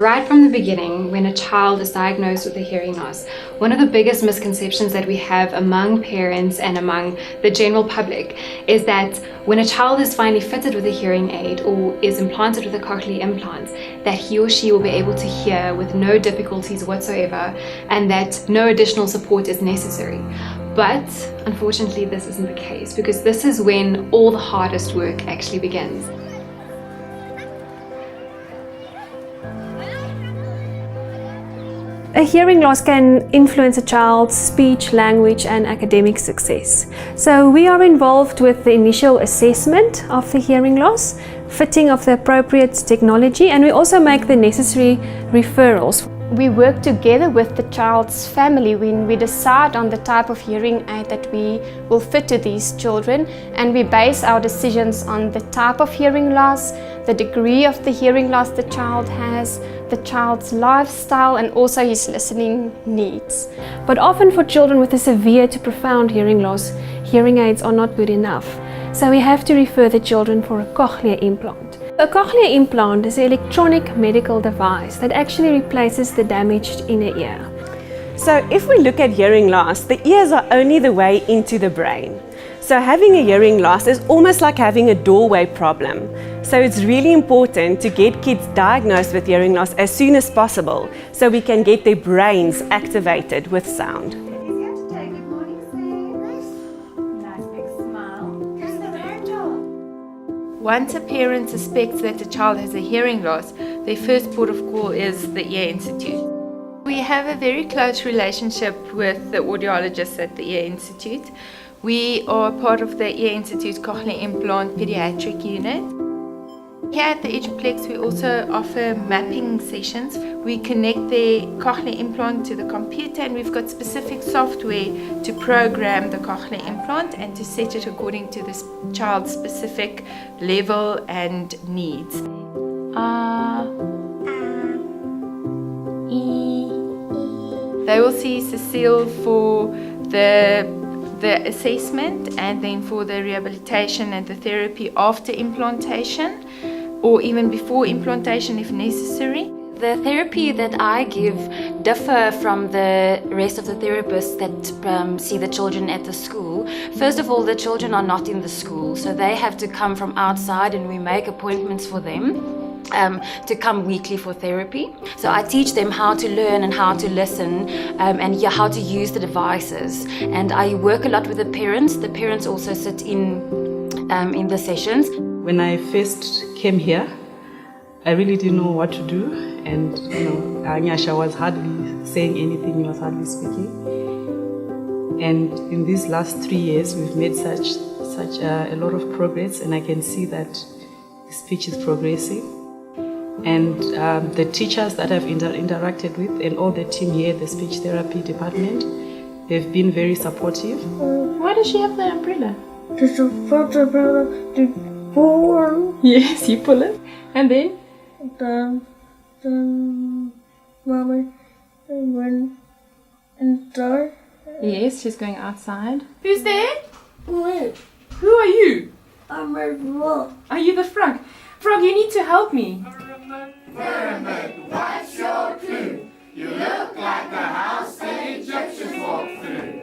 Right from the beginning, when a child is diagnosed with a hearing loss, one of the biggest misconceptions that we have among parents and among the general public is that when a child is finally fitted with a hearing aid or is implanted with a cochlear implant, that he or she will be able to hear with no difficulties whatsoever and that no additional support is necessary. But unfortunately, this isn't the case, because this is when all the hardest work actually begins. A hearing loss can influence a child's speech, language, and academic success. So we are involved with the initial assessment of the hearing loss, fitting of the appropriate technology, and we also make the necessary referrals. We work together with the child's family when we decide on the type of hearing aid that we will fit to these children, and we base our decisions on the type of hearing loss, the degree of the hearing loss the child has, the child's lifestyle, and also his listening needs. But often for children with a severe to profound hearing loss, hearing aids are not good enough. So we have to refer the children for a cochlear implant. A cochlear implant is an electronic medical device that actually replaces the damaged inner ear. So if we look at hearing loss, the ears are only the way into the brain. So having a hearing loss is almost like having a doorway problem. So it's really important to get kids diagnosed with hearing loss as soon as possible so we can get their brains activated with sound. Once a parent suspects that a child has a hearing loss, their first port of call is the Ear Institute. We have a very close relationship with the audiologists at the Ear Institute. We are part of the Ear Institute's Cochlear Implant Paediatric unit. Here at the Eduplex, we also offer mapping sessions. We connect the cochlear implant to the computer, and we've got specific software to program the cochlear implant and to set it according to this child's specific level and needs. They will see Cecile for the assessment and then for the rehabilitation and the therapy after implantation, or even before implantation if necessary. The therapy that I give differ from the rest of the therapists that see the children at the school. First of all, the children are not in the school, so they have to come from outside, and we make appointments for them to come weekly for therapy. So I teach them how to learn and how to listen and how to use the devices. And I work a lot with the parents. The parents also sit in the sessions. When I first came here, I really didn't know what to do, and Anyasha was hardly saying anything, he was hardly speaking. And in these last 3 years, we've made such a lot of progress, and I can see that the speech is progressing. And the teachers that I've interacted with and all the team here at the speech therapy department, they've been very supportive. Why does she have the umbrella? To support the umbrella to pull. Yes, you pull it. And then? Then Mommy went inside. Yes, she's going outside. Who's there? Wait, Who are you? I'm a frog. Are you the frog? Frog, you need to help me. Pyramid, what's your clue? You look like the house the Egyptians walked through.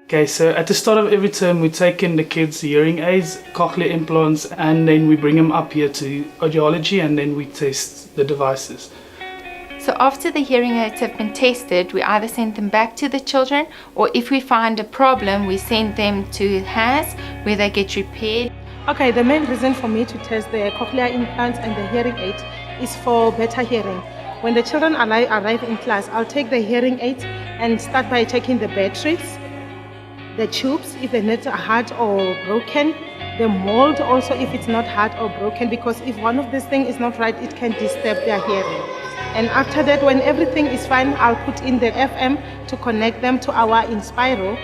Okay, so at the start of every term we take in the kids' hearing aids, cochlear implants, and then we bring them up here to audiology, and then we test the devices. So after the hearing aids have been tested, we either send them back to the children, or if we find a problem, we send them to HAS where they get repaired. Okay, the main reason for me to test the cochlear implants and the hearing aid is for better hearing. When the children arrive in class, I'll take the hearing aid and start by checking the batteries, the tubes, if the nuts are hard or broken, the mold also if it's not hard or broken, because if one of these things is not right, it can disturb their hearing. And after that, when everything is fine, I'll put in the FM to connect them to our Inspiro,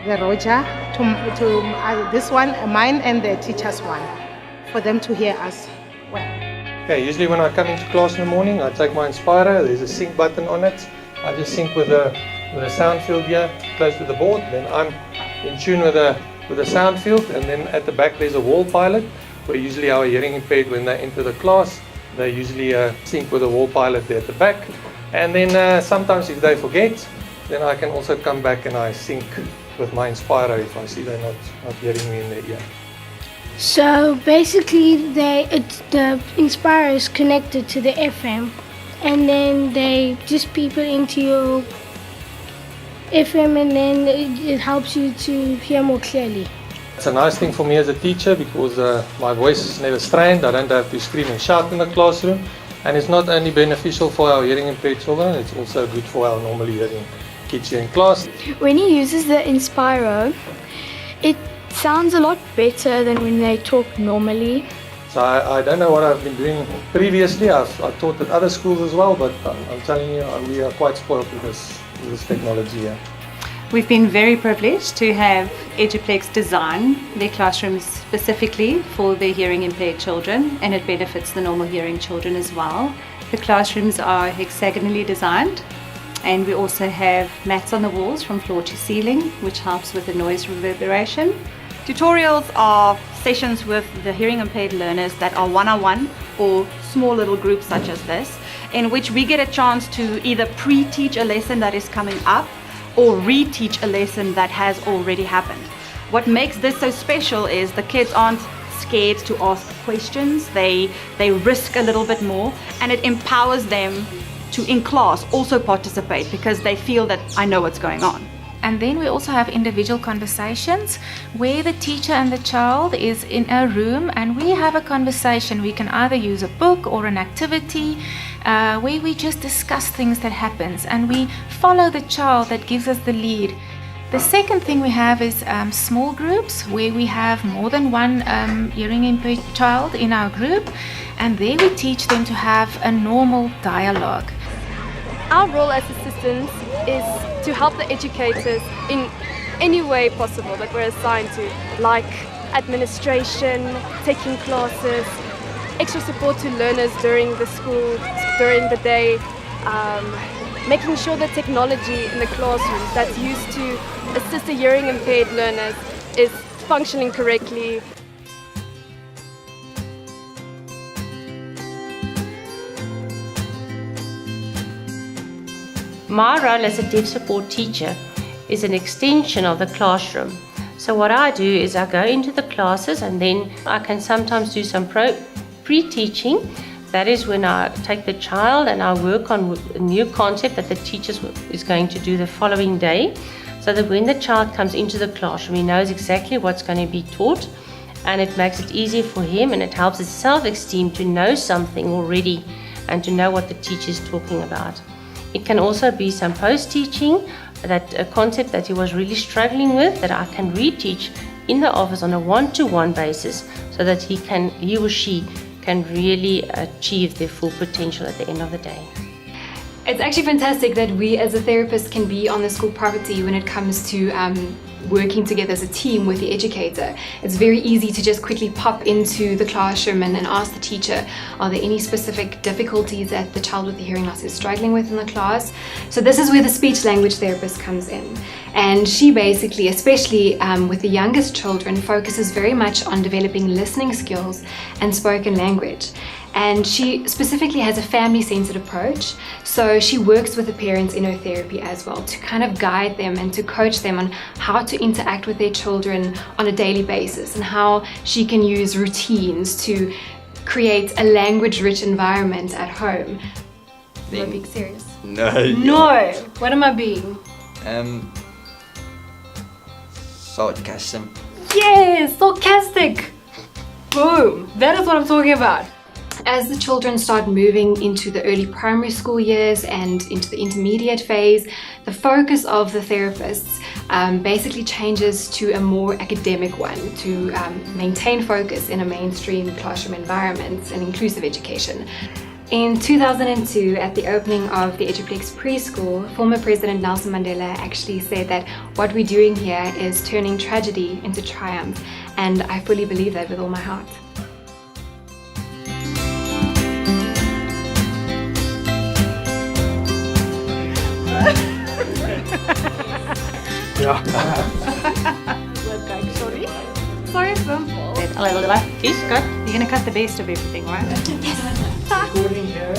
the Roger, to this one, mine, and the teacher's one, for them to hear us well. Okay, usually when I come into class in the morning, I take my Inspiro, there's a sync button on it. I just sync with a sound field here, close to the board, then I'm in tune with a sound field, and then at the back there's a wall pilot, where usually our hearing impaired, when they enter the class, They usually sync with a wall pilot there at the back. And then sometimes if they forget, then I can also come back and I sync with my Inspiro if I see they're not hearing me in their ear. So basically the Inspiro is connected to the FM, and then they just peep it into your FM, and then it helps you to hear more clearly. It's a nice thing for me as a teacher because my voice is never strained. I don't have to scream and shout in the classroom, and it's not only beneficial for our hearing impaired children, it's also good for our normally hearing kids here in class. When he uses the Inspiro, it sounds a lot better than when they talk normally. So I don't know what I've been doing previously. I've taught at other schools as well, but I'm telling you, we are quite spoiled with this technology here. We've been very privileged to have Eduplex design their classrooms specifically for their hearing impaired children, and it benefits the normal hearing children as well. The classrooms are hexagonally designed, and we also have mats on the walls from floor to ceiling, which helps with the noise reverberation. Tutorials are sessions with the hearing impaired learners that are one-on-one or small little groups such as this, in which we get a chance to either pre-teach a lesson that is coming up or re-teach a lesson that has already happened. What makes this so special is the kids aren't scared to ask questions, they risk a little bit more, and it empowers them to in class also participate because they feel that I know what's going on. And then we also have individual conversations where the teacher and the child is in a room and we have a conversation. We can either use a book or an activity where we just discuss things that happens and we follow the child that gives us the lead. The second thing we have is small groups where we have more than one hearing impaired child in our group, and there we teach them to have a normal dialogue. Our role as assistants is to help the educators in any way possible that we're assigned to, like administration, taking classes, extra support to learners during the school, during the day, making sure the technology in the classrooms that's used to assist the hearing impaired learners is functioning correctly. My role as a deaf support teacher is an extension of the classroom. So what I do is I go into the classes and then I can sometimes do some pre-teaching. That is when I take the child and I work on a new concept that the teacher is going to do the following day, so that when the child comes into the classroom, he knows exactly what's going to be taught, and it makes it easier for him and it helps his self-esteem to know something already and to know what the teacher is talking about. It can also be some post-teaching, that a concept that he was really struggling with that I can reteach in the office on a one-to-one basis so that he or she can really achieve their full potential at the end of the day. It's actually fantastic that we as a therapist can be on the school property when it comes to working together as a team with the educator. It's very easy to just quickly pop into the classroom and ask the teacher, are there any specific difficulties that the child with the hearing loss is struggling with in the class? So this is where the speech language therapist comes in. And she basically, especially with the youngest children, focuses very much on developing listening skills and spoken language. And she specifically has a family-centered approach, so she works with the parents in her therapy as well to kind of guide them and to coach them on how to interact with their children on a daily basis and how she can use routines to create a language-rich environment at home. Am I being serious? No. No! What am I being? Sarcasm. Yes! Sarcastic! Boom! That is what I'm talking about. As the children start moving into the early primary school years and into the intermediate phase, the focus of the therapists basically changes to a more academic one to maintain focus in a mainstream classroom environment and inclusive education. In 2002, at the opening of the Eduplex preschool, former President Nelson Mandela actually said that what we're doing here is turning tragedy into triumph, and I fully believe that with all my heart. Yeah. Sorry? So simple. You're going to cut the best of everything, right? Yes. Recording here.